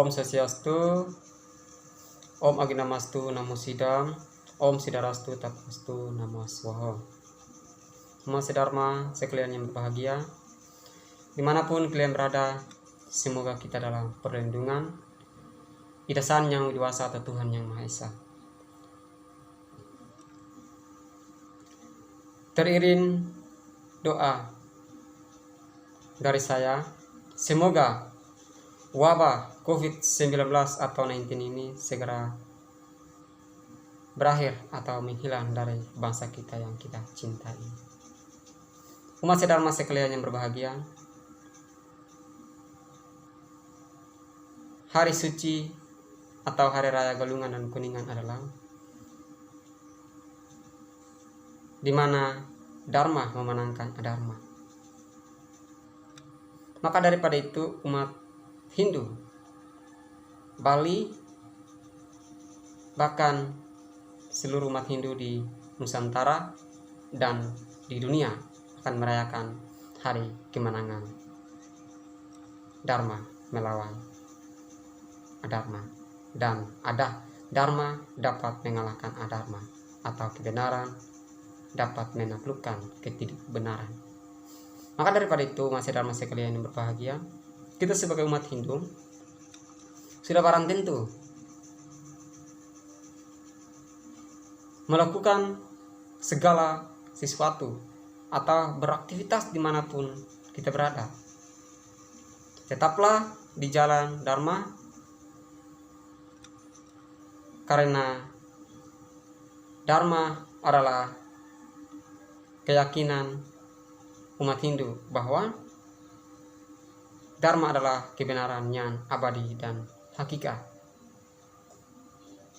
Om Swastiastu, Om Aginamastu, Namo Sidam, Om Sidarastu, Tapastu, Namo Swaha. Umat Sedharma sekalian yang berbahagia, dimanapun kalian berada, semoga kita dalam perlindungan Idasan Yang Widiwasa atau Tuhan Yang Maha Esa. Teriring doa dari saya, semoga wabah COVID-19 atau 19 ini segera berakhir atau menghilang dari bangsa kita yang kita cintai. Umat Sedharma sekalian yang berbahagia, hari suci atau hari raya Galungan dan Kuningan adalah di mana Dharma memenangkan adharma. Maka daripada itu umat Hindu, Bali, bahkan seluruh umat Hindu di Nusantara dan di dunia akan merayakan hari kemenangan Dharma melawan adharma, dan Dharma dapat mengalahkan adharma atau kebenaran dapat menaklukkan ketidakbenaran. Maka daripada itu, Mas Dharma sekalian yang berbahagia, kita sebagai umat Hindu sudah barang tentu melakukan segala sesuatu atau beraktivitas dimanapun kita berada. Tetaplah di jalan Dharma, karena Dharma adalah keyakinan umat Hindu bahwa Dharma adalah kebenaran yang abadi dan hakikat.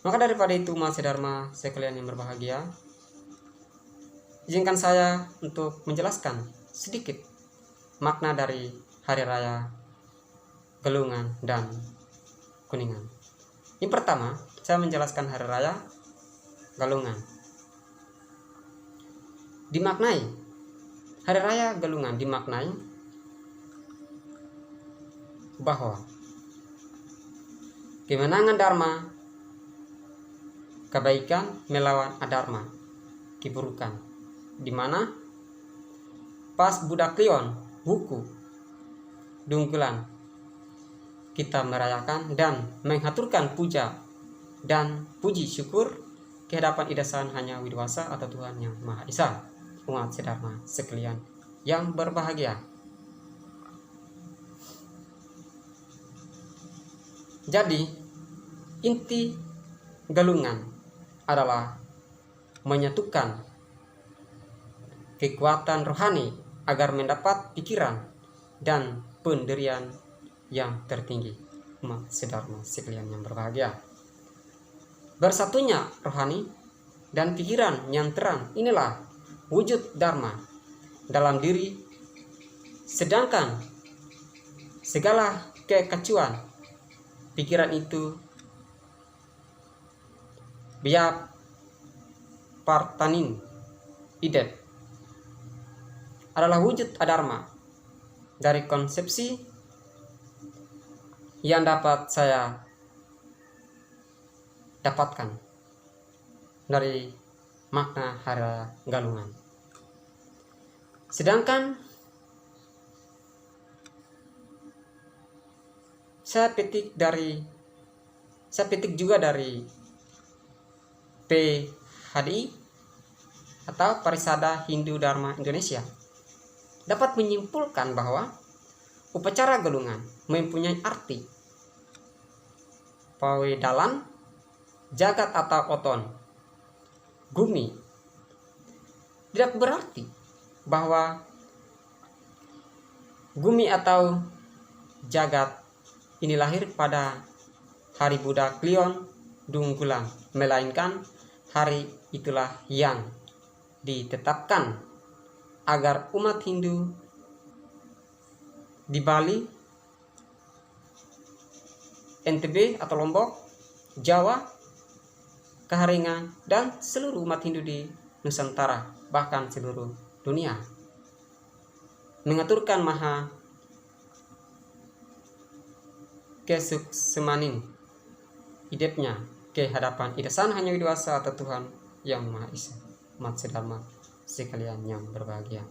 Maka daripada itu, Mas Dharma sekalian yang berbahagia, izinkan saya untuk menjelaskan sedikit makna dari hari raya Galungan dan Kuningan. Yang pertama, saya menjelaskan hari raya Galungan. Dimaknai, hari raya Galungan dimaknai bahwa kemenangan Dharma, kebaikan melawan adharma, keburukan, di mana pas Buddha Klion, Wuku, Dungkulan, kita merayakan dan menghaturkan puja dan puji syukur kehadapan Idasan Hanya Widiwasa atau Tuhan Yang Maha Esa. Umat Sedharma sekalian yang berbahagia, jadi inti Galungan adalah menyatukan kekuatan rohani agar mendapat pikiran dan pendirian yang tertinggi. Umat Sedharma sekalian yang berbahagia, bersatunya rohani dan pikiran yang terang inilah wujud Dharma dalam diri, sedangkan segala kekacauan pikiran itu biap partanin idet adalah wujud adharma dari konsepsi yang dapat saya dapatkan dari makna hari raya Galungan. Sedangkan saya petik juga dari PHDI atau Parisada Hindu Dharma Indonesia, dapat menyimpulkan bahwa upacara Galungan mempunyai arti pawedalan jagat atau oton gumi. Tidak berarti bahwa gumi atau jagat ini lahir pada hari Buddha Klion Dungkulan, melainkan hari itulah yang ditetapkan agar umat Hindu di Bali, NTB atau Lombok, Jawa, Kaharingan, dan seluruh umat Hindu di Nusantara, bahkan seluruh dunia, mengaturkan maha kesuksemanin hidupnya ke hadapan Ida Sang Hyang Widi Wasa atau Tuhan Yang Maha Esa. Umat sedharma sekalian yang berbahagia,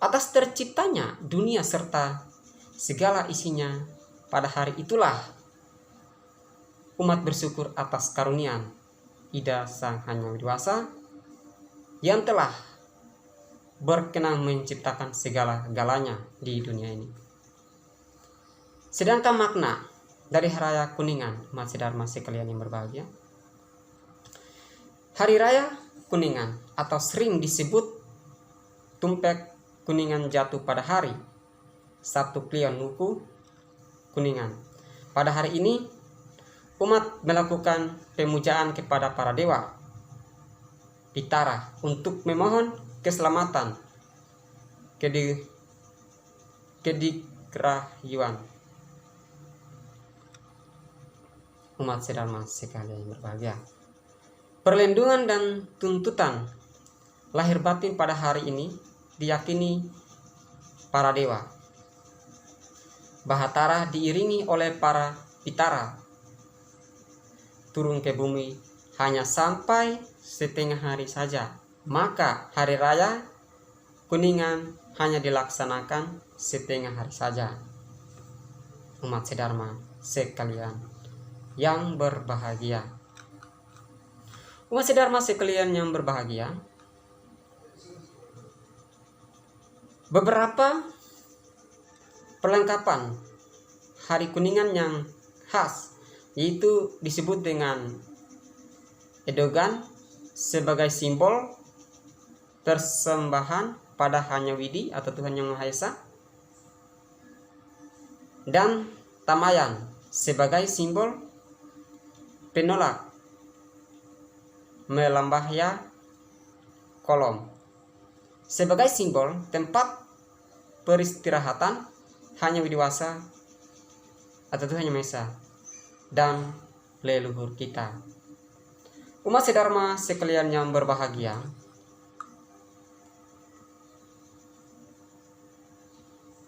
atas terciptanya dunia serta segala isinya, pada hari itulah umat bersyukur atas karuniaan Ida Sang Hyang Widi Wasa yang telah berkenan menciptakan segala-galanya di dunia ini. Sedangkan makna dari Hari Raya Kuningan, umat sedharma sekalian yang berbahagia, Hari Raya Kuningan atau sering disebut Tumpek Kuningan jatuh pada hari Sabtu Kliwon Wuku Kuningan. Pada hari ini umat melakukan pemujaan kepada para dewa Pitara untuk memohon keselamatan, kedikrayuan. Umat sedharma sekalian yang berbahagia, perlindungan dan tuntutan lahir batin pada hari ini diyakini para dewa Bahatara diiringi oleh para Pitara turun ke bumi hanya sampai setengah hari saja. Maka hari raya Kuningan hanya dilaksanakan setengah hari saja. Umat sedharma sekalian yang berbahagia, umat sedharma sekalian yang berbahagia, beberapa perlengkapan hari Kuningan yang khas yaitu disebut dengan edogan sebagai simbol persembahan pada Hyang Widi atau Tuhan Yang Maha Esa, dan tamayan sebagai simbol penolak melambahya kolom sebagai simbol tempat peristirahatan Hyang Widi Wasa atau Tuhan Yang Maha Esa dan leluhur kita. Umat sedharma sekalian yang berbahagia,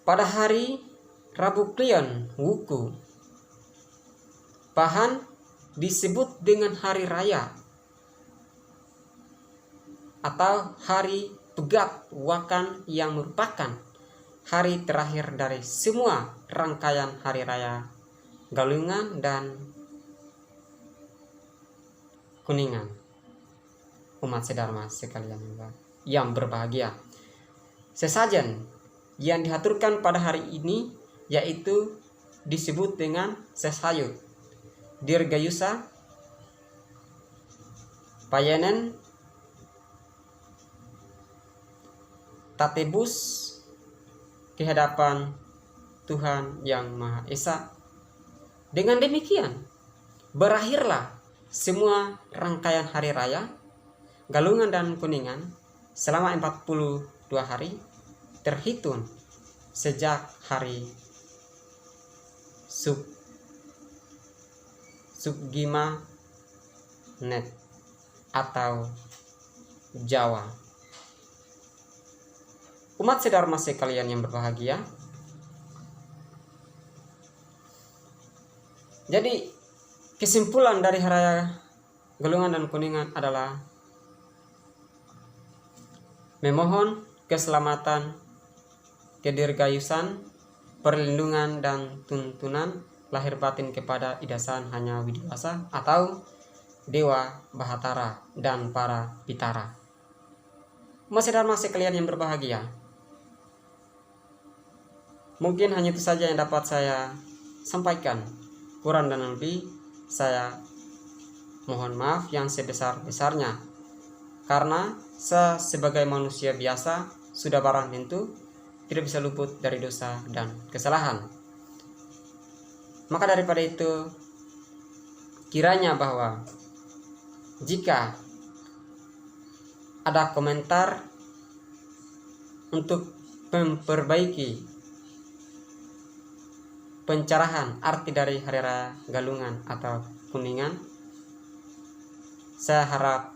pada hari Rabu Kliwon Wuku Pahan disebut dengan hari raya atau hari Pegat Wakan yang merupakan hari terakhir dari semua rangkaian hari raya Galungan dan Kuningan. Umat sedharma sekalian yang berbahagia, sesajen yang dihaturkan pada hari ini yaitu disebut dengan sesayut dirgayusa payenen tatebus ke hadapan Tuhan Yang Maha Esa. Dengan demikian berakhirlah semua rangkaian hari raya Galungan dan Kuningan selama 42 hari terhitung sejak hari Sugima Net atau Jawa. Umat sedharma sekalian yang berbahagia, jadi kesimpulan dari Hari Raya Galungan dan Kuningan adalah memohon keselamatan, kedirgayusan, perlindungan dan tuntunan lahir batin kepada Ida Sang Hyang Widi Wasa atau Dewa Bahatara dan para Pitara. Umat sedharma sekalian yang berbahagia, mungkin hanya itu saja yang dapat saya sampaikan. Kurang dan lebih saya mohon maaf yang sebesar-besarnya, karena saya sebagai manusia biasa sudah barang tentu tidak bisa luput dari dosa dan kesalahan. Maka daripada itu, kiranya bahwa jika ada komentar untuk memperbaiki pencerahan arti dari Hari Raya Galungan atau Kuningan, saya harap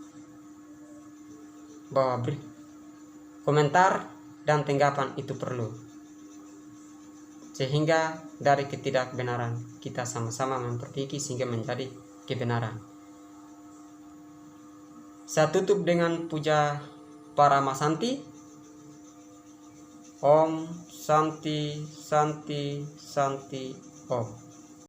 bahwa komentar dan tanggapan itu perlu. sehingga dari ketidakbenaran kita sama-sama memperbaiki sehingga menjadi kebenaran. Saya tutup dengan puja Paramasanti. Om Santi Santi Santi Om.